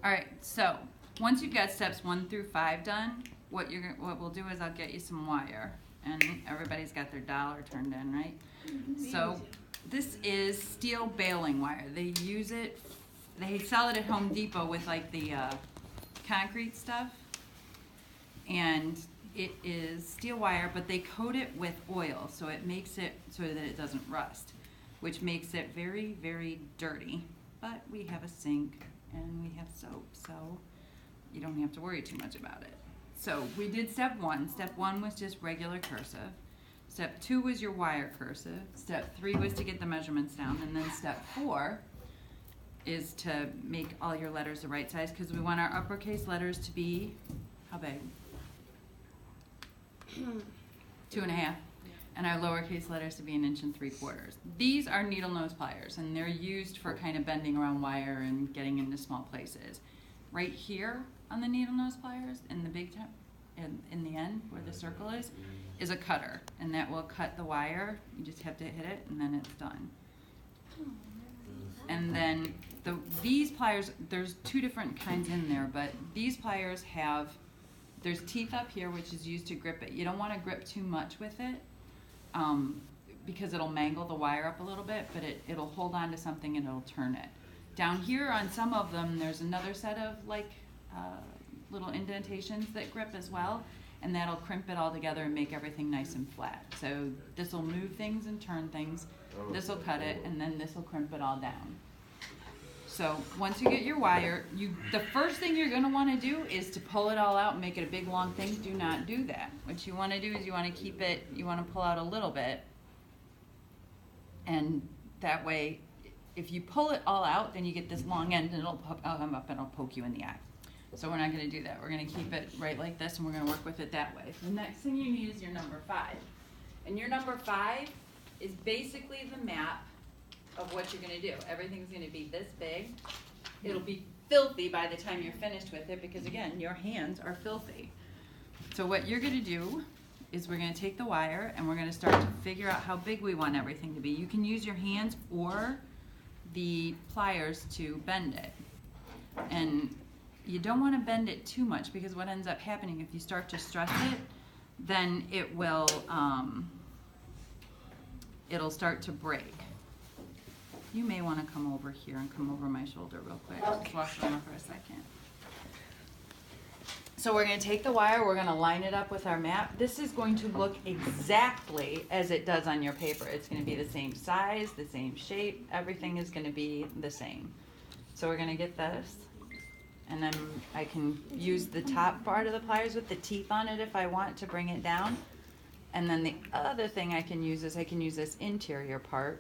All right, so once you've got steps 1 through 5 done, what we'll do is I'll get you some wire, and everybody's got their dollar turned in, right? So this is steel baling wire. They use it. They sell it at Home Depot with like the concrete stuff, and it is steel wire, but they coat it with oil, so it makes it so that it doesn't rust, which makes it very, very dirty. But we have a sink and we have soap, so you don't have to worry too much about it. So we did step 1. Step 1 was just regular cursive. Step 2 was your wire cursive. Step 3 was to get the measurements down, and then step 4 is to make all your letters the right size, because we want our uppercase letters to be how big? 2.5, and our lowercase letters to be 1 3/4 inches. These are needle nose pliers, and they're used for kind of bending around wire and getting into small places. Right here on the needle nose pliers, in the big in the end where the circle is a cutter, and that will cut the wire. You just have to hit it, and then it's done. And then these pliers, there's 2 different kinds in there, but these pliers there's teeth up here, which is used to grip it. You don't want to grip too much with it, because it'll mangle the wire up a little bit, but it'll hold on to something and it'll turn it. Down here on some of them, there's another set of like little indentations that grip as well, and that'll crimp it all together and make everything nice and flat. So this will move things and turn things, this will cut it, and then this will crimp it all down. So once you get your wire, the first thing you're going to want to do is to pull it all out and make it a big long thing. Do not do that. What you want to do is you want to keep it, you want to pull out a little bit, and that way if you pull it all out, then you get this long end, and it'll come up and it'll poke you in the eye. So we're not going to do that. We're going to keep it right like this, and we're going to work with it that way. The next thing you need is your number 5. And your number 5 is basically the map of what you're going to do. Everything's going to be this big. It'll be filthy by the time you're finished with it, because again, your hands are filthy. So what you're going to do is we're going to take the wire and we're going to start to figure out how big we want everything to be. You can use your hands or the pliers to bend it. And you don't want to bend it too much, because what ends up happening if you start to stress it, then it will it'll start to break. You may want to come over here and come over my shoulder real quick. Okay. Just wash it over for a second. So we're going to take the wire, we're going to line it up with our map. This is going to look exactly as it does on your paper. It's going to be the same size, the same shape, everything is going to be the same. So we're going to get this, and then I can use the top part of the pliers with the teeth on it if I want to bring it down. And then the other thing I can use is I can use this interior part,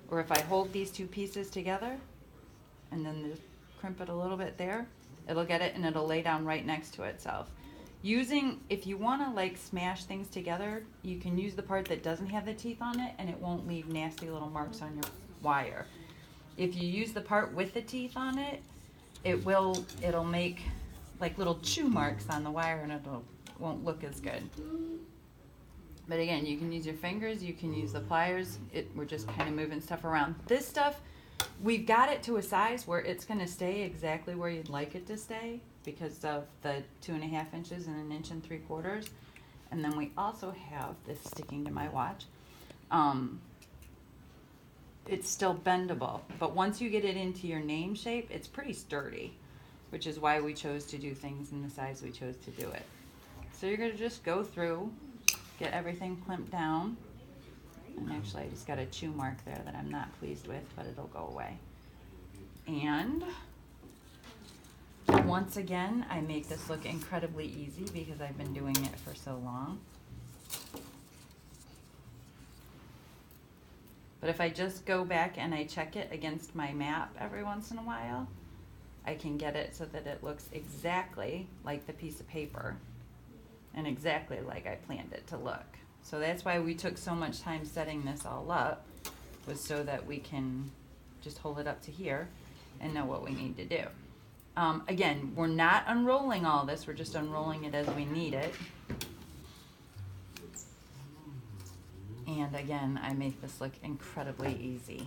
or if I hold these 2 pieces together and then just crimp it a little bit there, it'll get it and it'll lay down right next to itself. If you want to like smash things together, you can use the part that doesn't have the teeth on it, and it won't leave nasty little marks on your wire. If you use the part with the teeth on it, it'll make like little chew marks on the wire, and won't look as good. But again, you can use your fingers, you can use the pliers. We're just kind of moving stuff around. This stuff, we've got it to a size where it's going to stay exactly where you'd like it to stay, because of the 2.5 inches and 1 3/4 inches. And then we also have this sticking to my watch. It's still bendable, but once you get it into your name shape, it's pretty sturdy, which is why we chose to do things in the size we chose to do it. So you're going to just go through, get everything clamped down. And actually, I just got a chew mark there that I'm not pleased with, but it'll go away. And once again, I make this look incredibly easy because I've been doing it for so long. But if I just go back and I check it against my map every once in a while, I can get it so that it looks exactly like the piece of paper and exactly like I planned it to look. So that's why we took so much time setting this all up, was so that we can just hold it up to here and know what we need to do. Again, we're not unrolling all this, we're just unrolling it as we need it. And again, I make this look incredibly easy.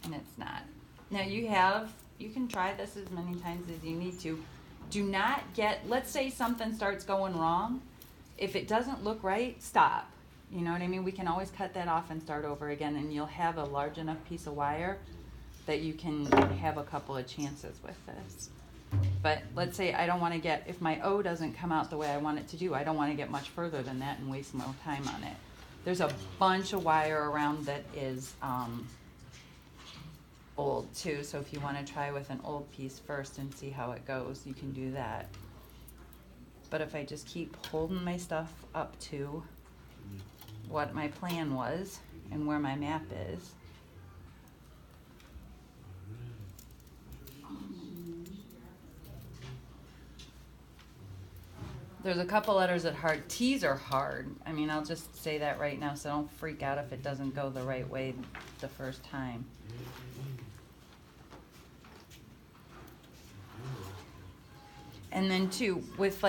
And it's not. Now you have you can try this as many times as you need to. Do not get, let's say something starts going wrong. If it doesn't look right, stop. You know what I mean? We can always cut that off and start over again, and you'll have a large enough piece of wire that you can have a couple of chances with this. But let's say I don't want to get, if my O doesn't come out the way I want it to do, I don't want to get much further than that and waste more time on it. There's a bunch of wire around that is old too, so if you want to try with an old piece first and see how it goes, you can do that. But if I just keep holding my stuff up to what my plan was and where my map is, there's a couple letters that hard. T's are hard. I mean, I'll just say that right now, so don't freak out if it doesn't go the right way the first time. And then too, with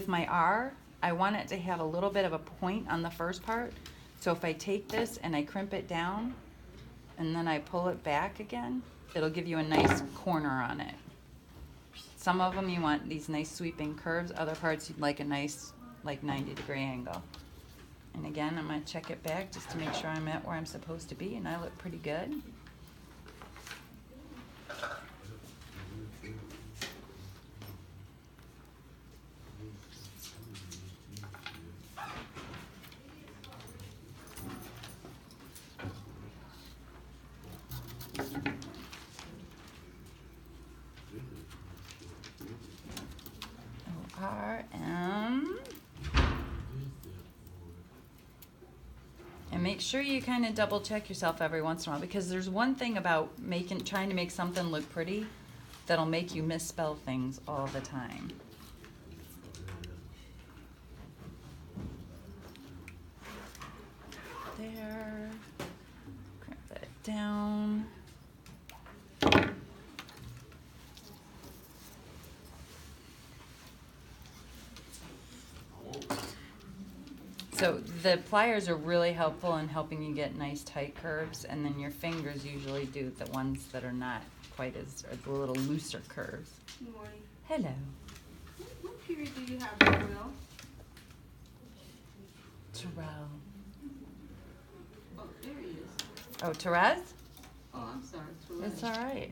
my R, I want it to have a little bit of a point on the first part. So if I take this and I crimp it down, and then I pull it back again, it'll give you a nice corner on it. Some of them you want these nice sweeping curves, other parts you'd like a nice 90-degree angle. And again, I'm going to check it back just to make sure I'm at where I'm supposed to be, and I look pretty good. O-R-M. And make sure you kind of double check yourself every once in a while, because there's one thing about trying to make something look pretty that'll make you misspell things all the time. There. Crimp that down. So the pliers are really helpful in helping you get nice tight curves, and then your fingers usually do the ones that are not quite as, or the little looser curves. Good morning. Hello. What period do you have, Will? Terrell. Oh, there he is. Oh, Therese? Oh, I'm sorry. Terrell. It's all right.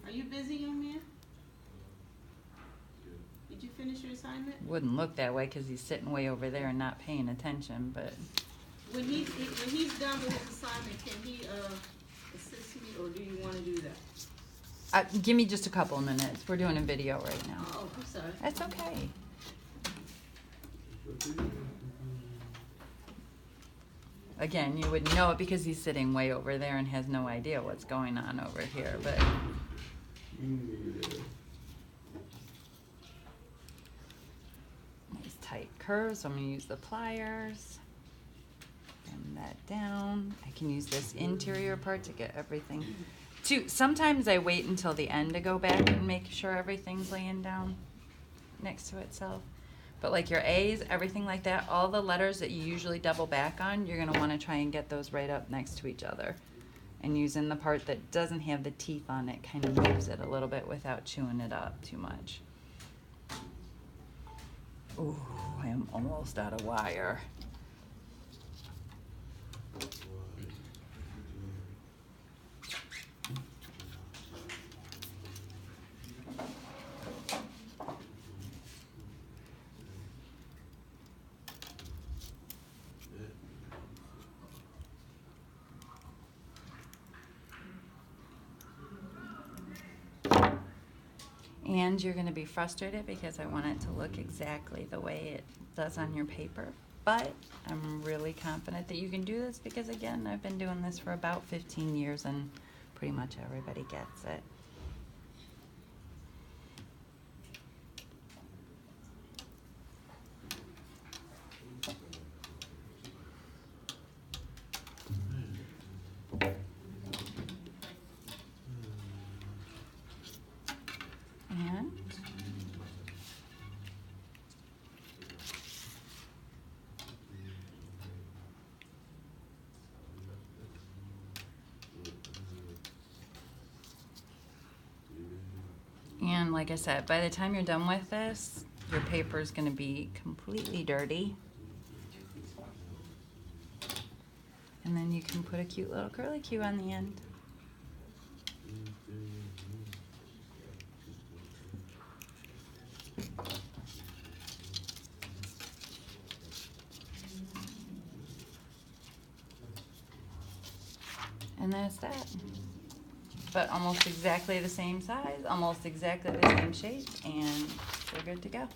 Are you busy, young man? Did you finish your assignment? Wouldn't look that way because he's sitting way over there and not paying attention, but When he's done with his assignment, can he assist me, or do you want to do that? give me just a couple of minutes. We're doing a video right now. Oh, I'm sorry. That's okay. Again, you wouldn't know it because he's sitting way over there and has no idea what's going on over here, but nice tight curves. So I'm going to use the pliers. Bend that down. I can use this interior part to get everything. Sometimes I wait until the end to go back and make sure everything's laying down next to itself. But like your A's, everything like that, all the letters that you usually double back on, you're going to want to try and get those right up next to each other. And using the part that doesn't have the teeth on it kind of moves it a little bit without chewing it up too much. Ooh, I am almost out of wire. And you're going to be frustrated because I want it to look exactly the way it does on your paper. But I'm really confident that you can do this because, again, I've been doing this for about 15 years and pretty much everybody gets it. And And like I said, by the time you're done with this, your paper is going to be completely dirty. And then you can put a cute little curly Q on the end. And that's that. But almost exactly the same size, almost exactly the same shape, and we're good to go.